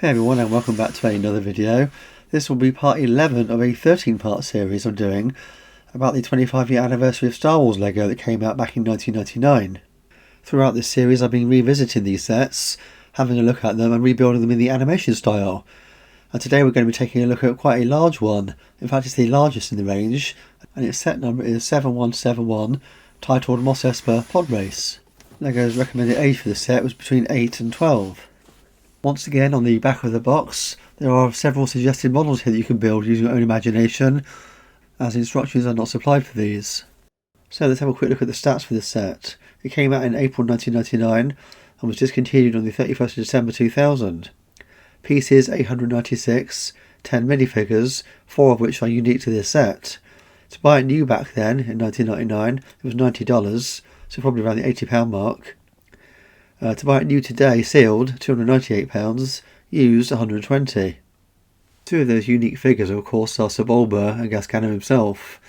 Hey everyone, and welcome back to another video. This will be part 11 of a 13-part series I'm doing about the 25-year anniversary of Star Wars LEGO that came out back in 1999. Throughout this series I've been revisiting these sets, having a look at them and rebuilding them in the animation style. And today we're going to be taking a look at quite a large one. In fact, it's the largest in the range, and its set number is 7171, titled MOS ESPA PODRACE. LEGO's recommended age for the set was between 8 and 12. Once again, on the back of the box, there are several suggested models here that you can build using your own imagination, as instructions are not supplied for these. So let's have a quick look at the stats for this set. It came out in April 1999 and was discontinued on the 31st of December 2000. Pieces 896, 10 minifigures, 4 of which are unique to this set. To buy it new back then, in 1999, it was $90, so probably around the £80 mark. To buy it new today, sealed, £298, used, £120. Two of those unique figures, of course, are Sebulba and Gasgano himself.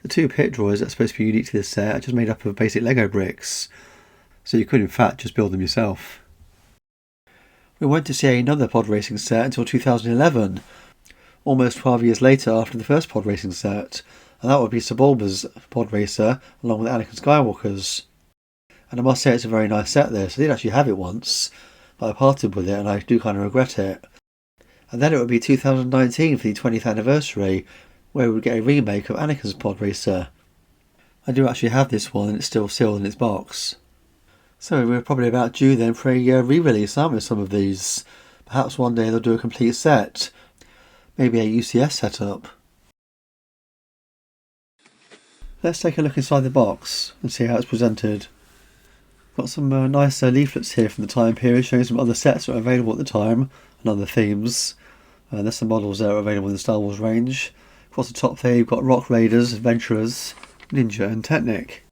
The two pit droids that are supposed to be unique to this set are just made up of basic Lego bricks, so you could in fact just build them yourself. We won't to see another pod racing set until 2011, almost 12 years later after the first pod racing set, and that would be Sebulba's Podracer along with Anakin Skywalker's. And I must say it's a very nice set this. I did actually have it once, but I parted with it and I do kind of regret it. And then it would be 2019 for the 20th anniversary, where we would get a remake of Anakin's Podracer. I do actually have this one and it's still sealed in its box. So we're probably about due then for a re-release, aren't we, of some of these? Perhaps one day they'll do a complete set. Maybe a UCS setup. Let's take a look inside the box and see how it's presented. Got some nice leaflets here from the time period showing some other sets that are available at the time and other themes. There's some models that are available in the Star Wars range. Across the top there you've got Rock Raiders, Adventurers, Ninja and Technic.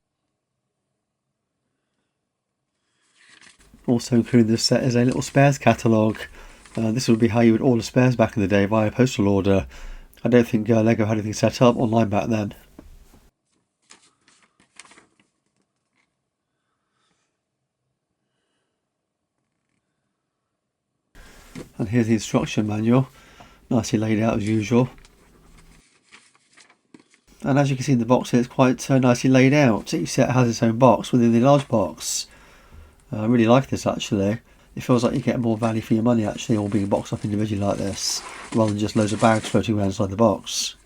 Also included in this set is a little spares catalogue. This would be how you would order spares back in the day via postal order. I don't think LEGO had anything set up online back then. And here's the instruction manual, nicely laid out as usual. And as you can see in the box here, it's quite nicely laid out. Each set has its own box within the large box. I really like this actually. It feels like you get more value for your money actually, all being boxed up individually like this, rather than just loads of bags floating around inside the box.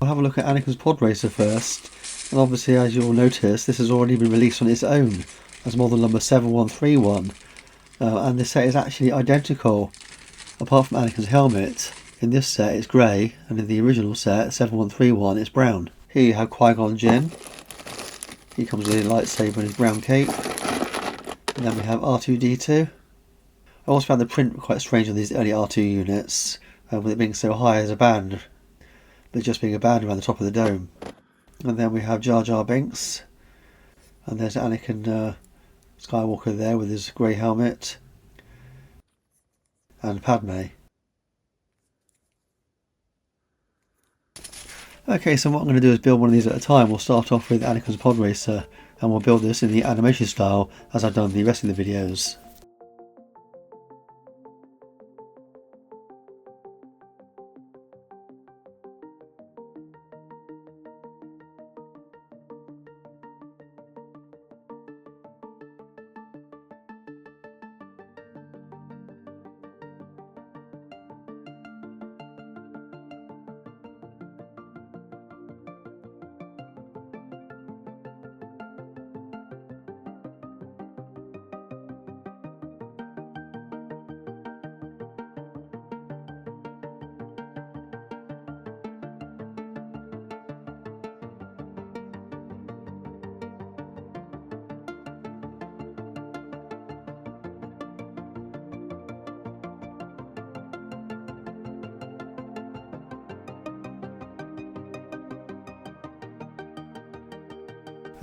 I'll have a look at Anakin's Podracer first, and obviously as you'll notice, this has already been released on its own as model number 7131. And this set is actually identical, apart from Anakin's helmet. In this set it's grey, and in the original set, 7131, it's brown. Here you have Qui-Gon Jinn. He comes with a lightsaber and his brown cape. And then we have R2-D2. I also found the print quite strange on these early R2 units, with it being so high as a band, but just being a band around the top of the dome. And then we have Jar Jar Binks, and there's Anakin Skywalker there with his grey helmet, and Padme. Okay, so what I'm going to do is build one of these at a time. We'll start off with Anakin's Podracer, and we'll build this in the animation style as I've done the rest of the videos.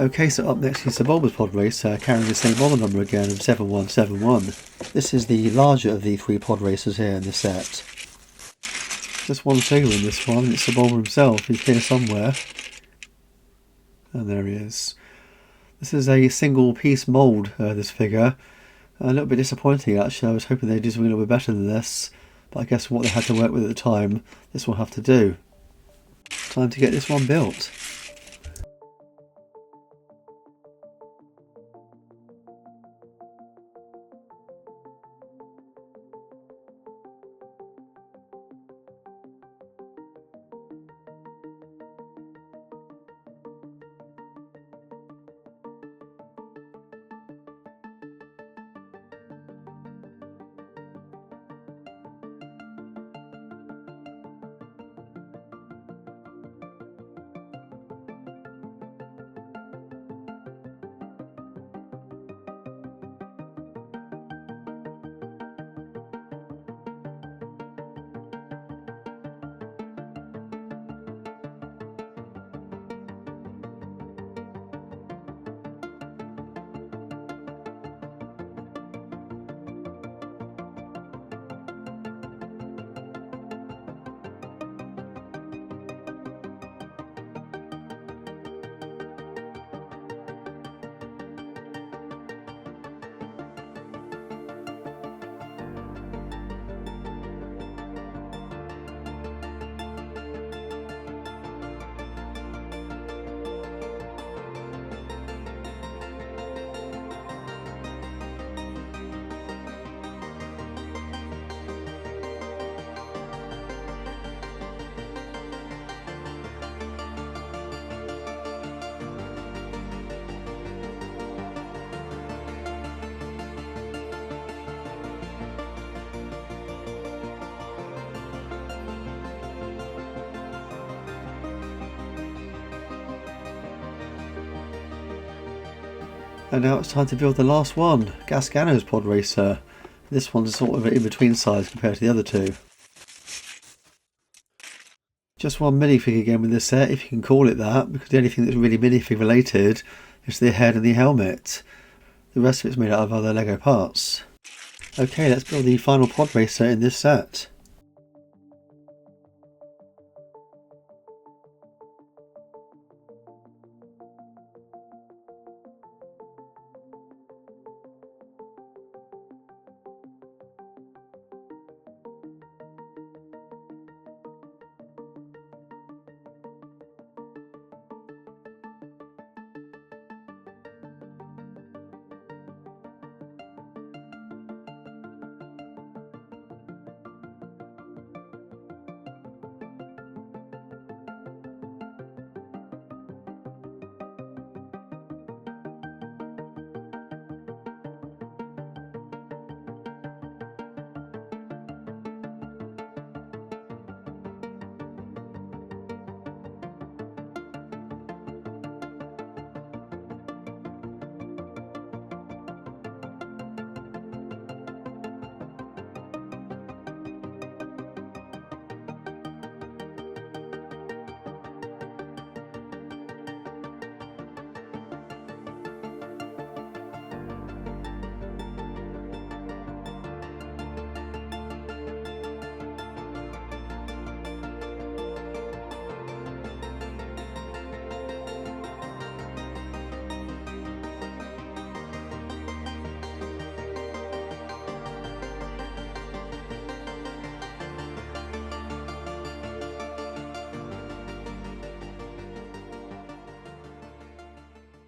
Okay, so up next is Sebulba's Podracer, carrying the same model number again of 7171. This is the larger of the three pod racers here in this set. Just one figure in this one, it's Sebulba himself. He's here somewhere. And there he is. This is a single piece mould, this figure. A little bit disappointing actually. I was hoping they'd do something a little bit better than this, but I guess what they had to work with at the time, this will have to do. Time to get this one built. And now it's time to build the last one, Gasgano's Podracer. This one's sort of an in-between size compared to the other two. Just one minifig again with this set, if you can call it that, because the only thing that's really minifig related is the head and the helmet. The rest of it's made out of other Lego parts. Okay, let's build the final Podracer in this set.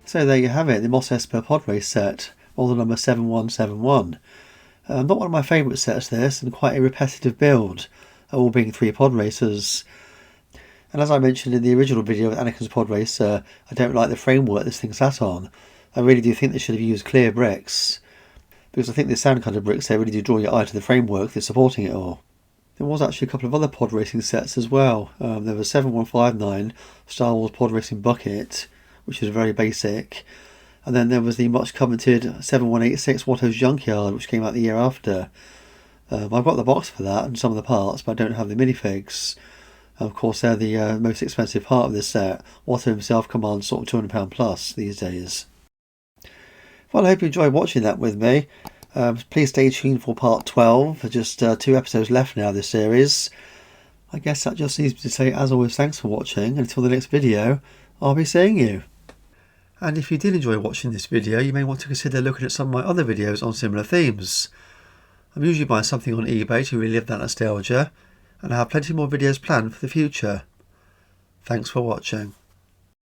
So there you have it, the MOS ESPA Podrace set, model number 7171. Not one of my favourite sets this, and quite a repetitive build, all being 3 Podracers. And as I mentioned in the original video with Anakin's Podracer, I don't like the framework this thing sat on. I really do think they should have used clear bricks, because I think the sound kind of bricks there really do draw your eye to the framework that's supporting it all. There was actually a couple of other pod racing sets as well. There was 7159 Star Wars Pod Racing Bucket, which is very basic, and then there was the much coveted 7186 Watto's Junkyard, which came out the year after. I've got the box for that and some of the parts, but I don't have the minifigs. Of course, they're the most expensive part of this set. Watto himself commands sort of £200 plus these days. Well, I hope you enjoyed watching that with me. Please stay tuned for part 12. There's just 2 episodes left now this series. I guess that just leaves me to say, as always, thanks for watching. Until the next video, I'll be seeing you. And if you did enjoy watching this video, you may want to consider looking at some of my other videos on similar themes. I'm usually buying something on eBay to relive that nostalgia, and I have plenty more videos planned for the future. Thanks for watching.